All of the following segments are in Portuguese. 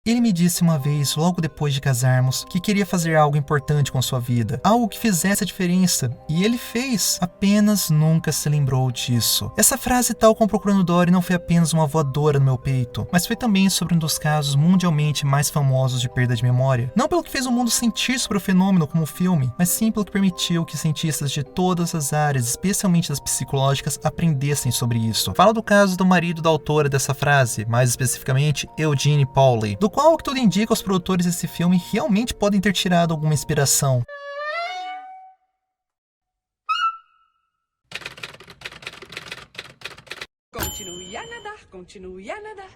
Ele me disse uma vez, logo depois de casarmos, que queria fazer algo importante com sua vida, algo que fizesse a diferença, e ele fez, apenas nunca se lembrou disso. Essa frase, tal como Procurando Dory, não foi apenas uma voadora no meu peito, mas foi também sobre um dos casos mundialmente mais famosos de perda de memória. Não pelo que fez o mundo sentir sobre o fenômeno como filme, mas sim pelo que permitiu que cientistas de todas as áreas, especialmente das psicológicas, aprendessem sobre isso. Fala do caso do marido da autora dessa frase, mais especificamente Eugene Pauly, do qual, o que tudo indica, os produtores desse filme realmente podem ter tirado alguma inspiração.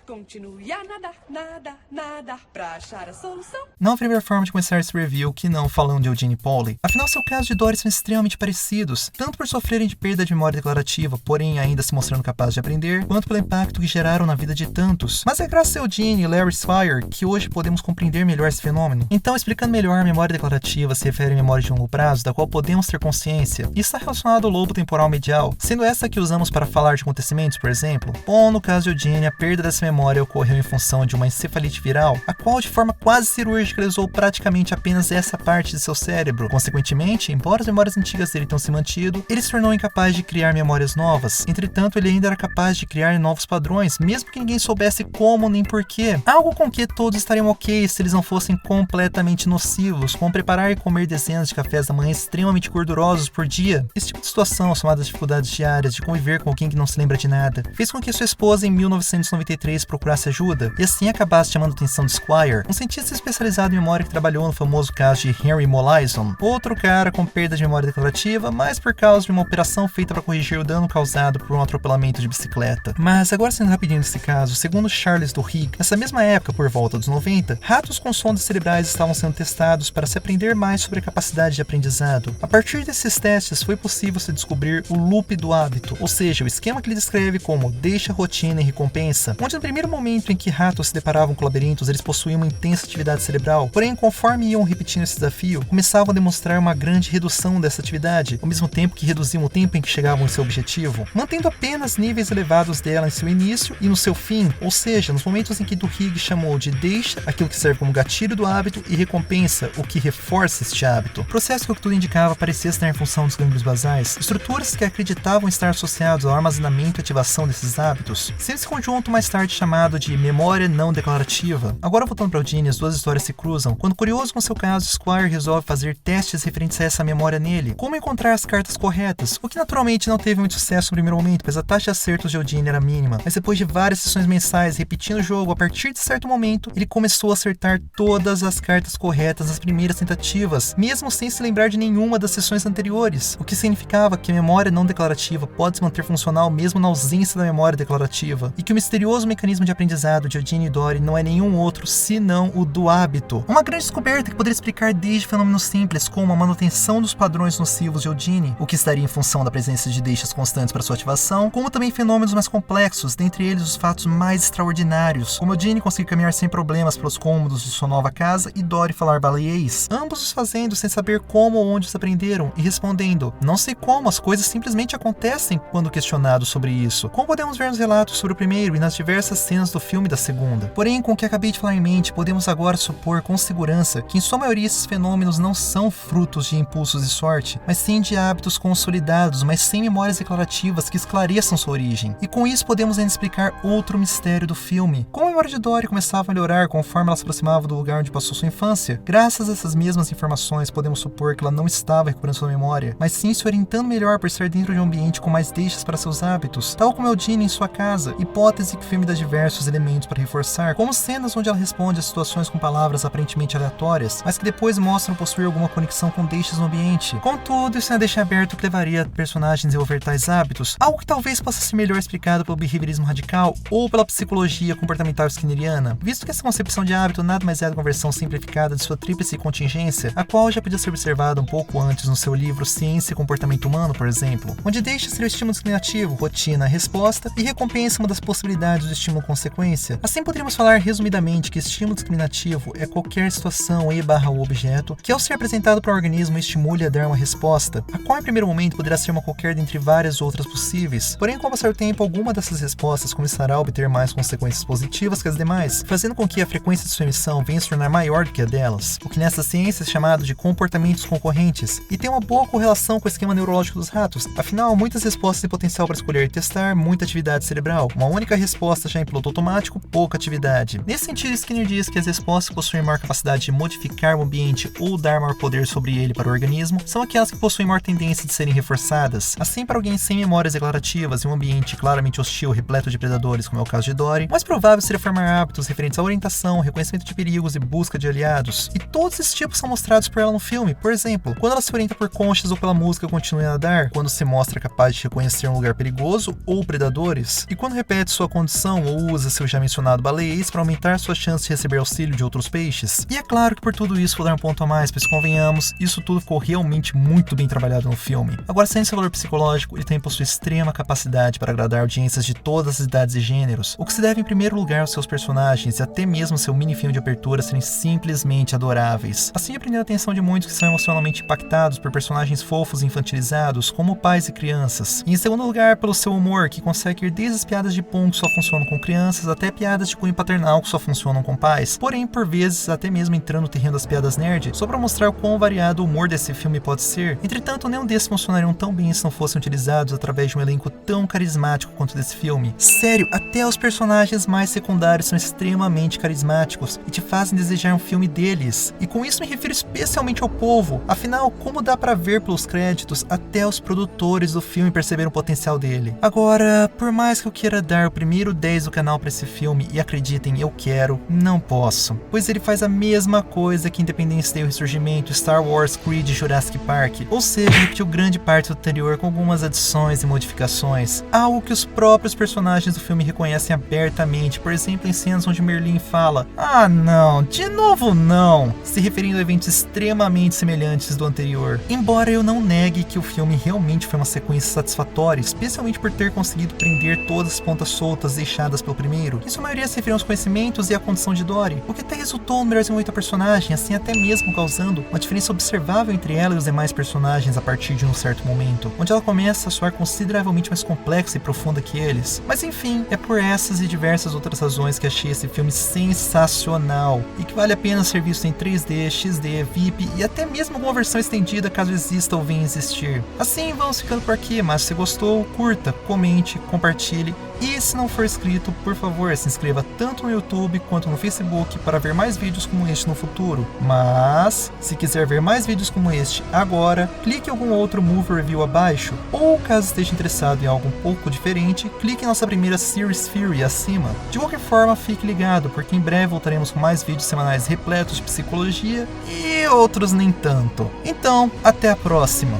Continue a nadar, nadar, pra achar a solução. Não há melhor forma de começar esse review que não falando de Eugene Pauly. Afinal, seu caso de Dory são extremamente parecidos, tanto por sofrerem de perda de memória declarativa, porém ainda se mostrando capazes de aprender, quanto pelo impacto que geraram na vida de tantos. Mas é graças a Eugene e Larry Swire que hoje podemos compreender melhor esse fenômeno. Então, explicando melhor, a memória declarativa se refere à memória de longo prazo, da qual podemos ter consciência, e está relacionado ao lobo temporal medial, sendo essa que usamos para falar de acontecimentos, por exemplo. Ou, no caso de Eugene, a perda dessa memória ocorreu em função de uma encefalite viral, a qual de forma quase cirúrgica lesou praticamente apenas essa parte de seu cérebro. Consequentemente, embora as memórias antigas dele tenham se mantido, ele se tornou incapaz de criar memórias novas. Entretanto, ele ainda era capaz de criar novos padrões, mesmo que ninguém soubesse como nem porquê. Algo com que todos estariam ok se eles não fossem completamente nocivos, como preparar e comer dezenas de cafés da manhã extremamente gordurosos por dia. Esse tipo de situação, somada às dificuldades diárias de conviver com alguém que não se lembra de nada, fez com que sua esposa, em 1993, procurasse ajuda, e assim acabasse chamando a atenção de Squire, um cientista especializado em memória que trabalhou no famoso caso de Henry Molaison, outro cara com perda de memória declarativa, mas por causa de uma operação feita para corrigir o dano causado por um atropelamento de bicicleta. Mas agora, sendo rapidinho nesse caso, segundo Charles Duhigg, nessa mesma época, por volta dos 90, ratos com sondas cerebrais estavam sendo testados para se aprender mais sobre a capacidade de aprendizado. A partir desses testes, foi possível se descobrir o loop do hábito, ou seja, o esquema que ele descreve como deixa, rotina e recompensa, onde no primeiro momento em que ratos se deparavam com labirintos, eles possuíam uma intensa atividade cerebral, porém, conforme iam repetindo esse desafio, começavam a demonstrar uma grande redução dessa atividade, ao mesmo tempo que reduziam o tempo em que chegavam em seu objetivo, mantendo apenas níveis elevados dela em seu início e no seu fim, ou seja, nos momentos em que Duhigg chamou de deixa, aquilo que serve como gatilho do hábito, e recompensa, o que reforça este hábito. Processo que, o que tudo indicava, parecia estar em função dos gânglios basais, estruturas que acreditavam estar associados ao armazenamento e ativação desses hábitos, sendo esse conjunto mais tarde chamado de memória não declarativa. Agora, voltando para Eugene, as duas histórias se cruzam, quando, curioso com seu caso, Squire resolve fazer testes referentes a essa memória nele, como encontrar as cartas corretas, o que naturalmente não teve muito sucesso no primeiro momento, pois a taxa de acertos de Eugene era mínima, mas depois de várias sessões mensais repetindo o jogo, a partir de certo momento, ele começou a acertar todas as cartas corretas nas primeiras tentativas, mesmo sem se lembrar de nenhuma das sessões anteriores, o que significava que a memória não declarativa pode se manter funcional mesmo na ausência da memória declarativa, e que o misterioso mecanismo de aprendizado de Eugene e Dory não é nenhum outro senão o do hábito. Uma grande descoberta que poderia explicar desde fenômenos simples como a manutenção dos padrões nocivos de Eugene, o que estaria em função da presença de deixas constantes para sua ativação, como também fenômenos mais complexos, dentre eles os fatos mais extraordinários, como Eugene conseguir caminhar sem problemas pelos cômodos de sua nova casa e Dory falar baleiês, ambos os fazendo sem saber como ou onde os aprenderam e respondendo, não sei como, as coisas simplesmente acontecem quando questionados sobre isso, como podemos ver nos relatos sobre o primeiro e nas diversas cenas do filme da segunda. Porém, com o que acabei de falar em mente, podemos agora supor com segurança que em sua maioria esses fenômenos não são frutos de impulsos de sorte, mas sim de hábitos consolidados, mas sem memórias declarativas que esclareçam sua origem. E com isso podemos ainda explicar outro mistério do filme. Como a memória de Dory começava a melhorar conforme ela se aproximava do lugar onde passou sua infância, graças a essas mesmas informações podemos supor que ela não estava recuperando sua memória, mas sim se orientando melhor por estar dentro de um ambiente com mais deixas para seus hábitos, tal como Eugene em sua casa, hipótese que o filme dá diversos elementos para reforçar, como cenas onde ela responde a situações com palavras aparentemente aleatórias, mas que depois mostram possuir alguma conexão com deixas no ambiente. Contudo, isso ainda deixa aberto o que levaria a personagem a desenvolver tais hábitos, algo que talvez possa ser melhor explicado pelo behaviorismo radical ou pela psicologia comportamental skinneriana, visto que essa concepção de hábito nada mais é do que uma versão simplificada de sua tríplice contingência, a qual já podia ser observada um pouco antes no seu livro Ciência e Comportamento Humano, por exemplo, onde deixa ser o estímulo discriminativo, rotina, resposta e recompensa uma das das possibilidades do estímulo-consequência. Assim, poderíamos falar resumidamente que estímulo discriminativo é qualquer situação e/ou objeto que, ao ser apresentado para o organismo, estimule a dar uma resposta, a qual em primeiro momento poderá ser uma qualquer dentre várias outras possíveis. Porém, com o passar do tempo, alguma dessas respostas começará a obter mais consequências positivas que as demais, fazendo com que a frequência de sua emissão venha a se tornar maior do que a delas, o que nessa ciência é chamado de comportamentos concorrentes, e tem uma boa correlação com o esquema neurológico dos ratos. Afinal, muitas respostas têm potencial para escolher e testar muita atividade cerebral. Uma única resposta já em piloto automático, pouca atividade. Nesse sentido, Skinner diz que as respostas que possuem maior capacidade de modificar o ambiente ou dar maior poder sobre ele para o organismo são aquelas que possuem maior tendência de serem reforçadas. Assim, para alguém sem memórias declarativas e um ambiente claramente hostil, repleto de predadores, como é o caso de Dory, mais provável seria formar hábitos referentes à orientação, reconhecimento de perigos e busca de aliados. E todos esses tipos são mostrados por ela no filme. Por exemplo, quando ela se orienta por conchas ou pela música Continue a Nadar, quando se mostra capaz de reconhecer um lugar perigoso ou predadores, e quando repete sua condição ou usa seu já mencionado baleiês para aumentar suas chances de receber auxílio de outros peixes. E é claro que por tudo isso vou dar um ponto a mais, pois convenhamos, isso tudo ficou realmente muito bem trabalhado no filme. Agora, sem seu valor psicológico, ele também possui extrema capacidade para agradar audiências de todas as idades e gêneros, o que se deve em primeiro lugar aos seus personagens e até mesmo seu mini-filme de abertura serem simplesmente adoráveis. Assim, aprendeu a atenção de muitos que são emocionalmente impactados por personagens fofos e infantilizados, como pais e crianças. E em segundo lugar, pelo seu humor, que consegue ir desde as piadas de pum que só funcionam com crianças, até piadas de cunho paternal que só funcionam com pais. Porém, por vezes, até mesmo entrando no terreno das piadas nerd, só para mostrar o quão variado o humor desse filme pode ser. Entretanto, nenhum desses funcionariam tão bem se não fossem utilizados através de um elenco tão carismático quanto desse filme. Sério, até os personagens mais secundários são extremamente carismáticos e te fazem desejar um filme deles. E com isso me refiro especialmente ao povo. Afinal, como dá pra ver pelos créditos, até os produtores do filme perceberam o potencial dele. Agora, por mais que eu queira dar o primeiro 10 do canal pra esse filme, e acreditem, eu quero, não posso. Pois ele faz a mesma coisa que Independence Day, o Ressurgimento, Star Wars, Creed e Jurassic Park. Ou seja, repetiu grande parte do anterior com algumas adições e modificações. Algo que os próprios personagens do filme reconhecem abertamente, por exemplo em cenas onde Merlin fala "Ah não, de novo não", se referindo a eventos extremamente semelhantes do anterior. Embora eu não negue que o filme realmente foi uma sequência satisfatória, especialmente por ter conseguido prender todas as pontas soltas deixadas pelo primeiro, em sua maioria se referiam aos conhecimentos e à condição de Dory, o que até resultou no melhor desenvolvimento da personagem, assim até mesmo causando uma diferença observável entre ela e os demais personagens a partir de um certo momento, onde ela começa a soar consideravelmente mais complexa e profunda que eles. Mas enfim, é por essas e diversas outras razões que achei esse filme sensacional e que vale a pena ser visto em 3D, XD, VIP e até mesmo alguma versão estendida caso exista ou venha existir. Assim, vamos ficando por aqui, mas se gostou, curta, comente, compartilhe e se não for inscrito, por favor, se inscreva tanto no YouTube quanto no Facebook para ver mais vídeos como este no futuro. Mas, se quiser ver mais vídeos como este agora, clique em algum outro movie review abaixo, ou caso esteja interessado em algo um pouco diferente, clique em nossa primeira Series Fury acima. De qualquer forma, fique ligado, porque em breve voltaremos com mais vídeos semanais repletos de psicologia e outros nem tanto. Então, até a próxima!